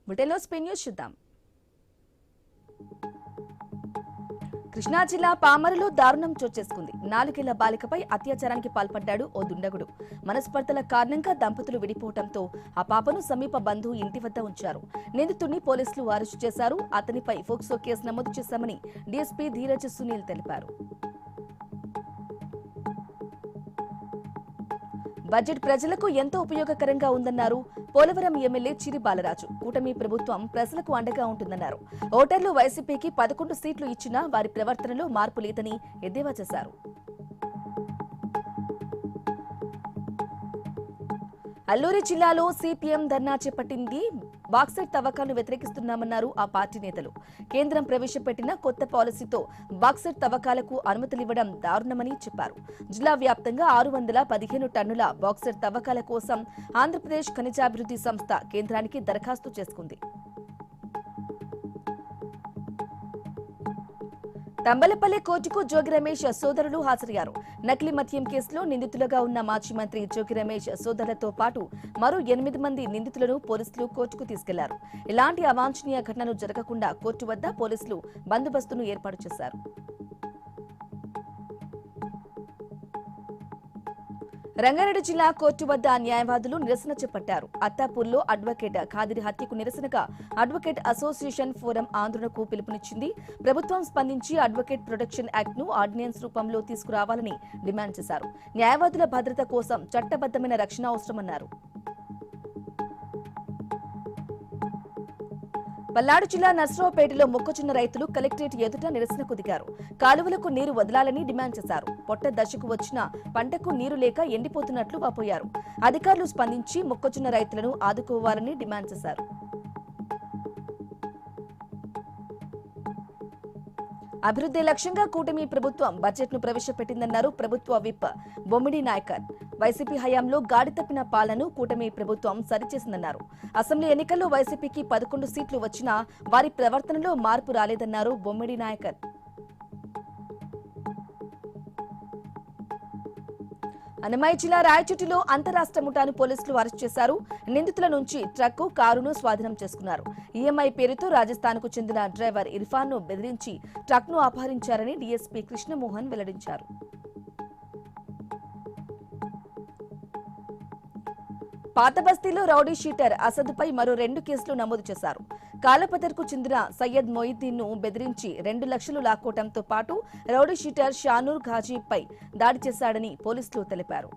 బుటెలో Spain news చూద్దాం. కృష్ణా జిల్లా పామరులో దారుణం చోటు చేసుకుంది. 4 ఏళ్ల బాలికపై అత్యాచారానికి పాల్పడ్డాడు ఓ దుండగుడు. మనస్పర్ధల కారణంగా దంపతులు విడిపోవడంతో ఆ పాపను సమీప బంధువు ఇంటి వద్ద ఉంచారు. నిందితుడిని పోలీసులు అరెస్టు చేశారు. అతనిపై ఫోక్సో కేసు నమోదు చేశామని డీఎస్పీ ధీరజ్ సునీల్ తెలిపారు. బడ్జెట్ ప్రజలకు ఎంతో ఉపయోగకరంగా ఉందన్నారు పోలవరం ఎమ్మెల్యే చిరి బాలరాజు. కూటమి ప్రభుత్వం ప్రజలకు అండగా ఉంటుందన్నారు. ఓటర్లు వైసీపీకి 11 సీట్లు ఇచ్చినా వారి ప్రవర్తనలో మార్పు లేదని ఎద్దేవా చేశారు. అల్లూరి జిల్లాలో సిపిఎం ధర్నా చేపట్టింది. బాక్సైట్ తవ్వకాలను వ్యతిరేకిస్తున్నామన్నారు ఆ పార్టీ నేతలు. కేంద్రం ప్రవేశపెట్టిన కొత్త పాలసీతో బాక్సైట్ తవ్వకాలకు అనుమతులివ్వడం దారుణమని చెప్పారు. జిల్లా వ్యాప్తంగా 615 టన్నుల బాక్సైట్ తవ్వకాల కోసం ఆంధ్రప్రదేశ్ ఖనిజాభివృద్ధి సంస్థ కేంద్రానికి దరఖాస్తు చేసుకుంది. తంబలపల్లె కోర్టుకు జోగి రమేష్ సోదరులు హాజరయ్యారు. నకిలీ మద్యం కేసులో నిందితులుగా ఉన్న మాజీ మంత్రి జోగి రమేష్ సోదరులతో పాటు మరో 8 మంది నిందితులను పోలీసులు కోర్టుకు తీసుకెళ్లారు. ఇలాంటి అవాంఛనీయ ఘటనలు జరగకుండా కోర్టు వద్ద పోలీసులు బందోబస్తును ఏర్పాటు చేశారు. రంగారెడ్డి జిల్లా కోర్టు వద్ద న్యాయవాదులు నిరసన చేపట్టారు. అత్తాపూర్లో అడ్వకేట్ ఖాదిరి హత్యకు నిరసనగా అడ్వకేట్ అసోసియేషన్ ఫోరం ఆందోళనకు పిలుపునిచ్చింది. ప్రభుత్వం స్పందించి అడ్వకేట్ ప్రొటెక్షన్ యాక్ట్ ను ఆర్డినెన్స్ రూపంలో తీసుకురావాలని డిమాండ్ చేశారు. న్యాయవాదుల భద్రత కోసం చట్టబద్దమైన రక్షణ అవసరమన్నారు. పల్నాడు జిల్లా నర్సరావుపేటలో మొక్కజొన్న రైతులు కలెక్టరేట్ ఎదుట నిరసనకు దిగారు. కాలువలకు నీరు వదలాలని డిమాండ్ చేశారు. పొట్ట దశకు వచ్చిన పంటకు నీరు లేక ఎండిపోతున్నట్లు వాపోయారు. అధికారులు స్పందించి మొక్కజొన్న రైతులను ఆదుకోవాలని డిమాండ్ చేశారు. అభివృద్ధి లక్ష్యంగా కూటమి ప్రభుత్వం బడ్జెట్ను ప్రవేశపెట్టిందన్నారు ప్రభుత్వ విప్ బొమ్మిడి నాయకర్. వైసీపీ హయాంలో గాడి తప్పిన పాలనను కూటమి ప్రభుత్వం సరిచేసిందన్నారు. అసెంబ్లీ ఎన్నికల్లో వైసీపీకి 11 సీట్లు వచ్చినా వారి ప్రవర్తనలో మార్పు రాలేదన్నారు బొమ్మిడి నాయకర్. అన్నమయ్య జిల్లా రాయచోటిలో అంతరాష్ట్ర ముఠాను పోలీసులు అరెస్ట్ చేశారు. నిందితుల నుంచి ట్రక్కు, కారును స్వాధీనం చేసుకున్నారు. ఈఎంఐ పేరుతో రాజస్థాన్కు చెందిన డ్రైవర్ ఇర్ఫాన్ ను బెదిరించి ట్రక్ను అపహరించారని డీఎస్పీ కృష్ణమోహన్ వెల్లడించారు. పాతబస్తీలో రౌడీ షీటర్ అసదుపై మరో 2 కేసులు నమోదు చేశారు. కాలపదర్కు చెందిన సయ్యద్ మొయిద్దీన్ ను బెదిరించి 2 లక్షలు లాక్కోవడంతో పాటు రౌడీ షీటర్ షానూర్ ఘాజీపై దాడి చేశాడని పోలీసులు తెలిపారు.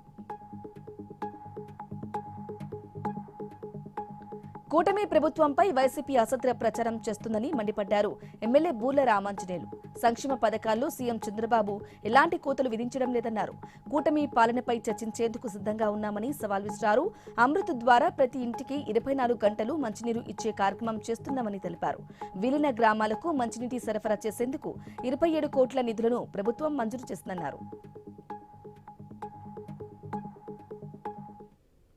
కూటమి ప్రభుత్వంపై వైసీపీ అసత్య ప్రచారం చేస్తుందని మండిపడ్డారు ఎమ్మెల్యే బూర్ల రామాంజనేయులు. సంక్షేమ పథకాల్లో సీఎం చంద్రబాబు ఎలాంటి కోతలు విధించడం లేదన్నారు. కూటమి పాలనపై చర్చించేందుకు సిద్ధంగా ఉన్నామని సవాల్ విసిరారు. అమృత్ ద్వారా ప్రతి ఇంటికి 24 గంటలు మంచినీరు ఇచ్చే కార్యక్రమం చేస్తున్నామని తెలిపారు. విలీన గ్రామాలకు మంచినీటి సరఫరా చేసేందుకు 27 కోట్ల నిధులను ప్రభుత్వం మంజూరు చేస్తుందన్నారు.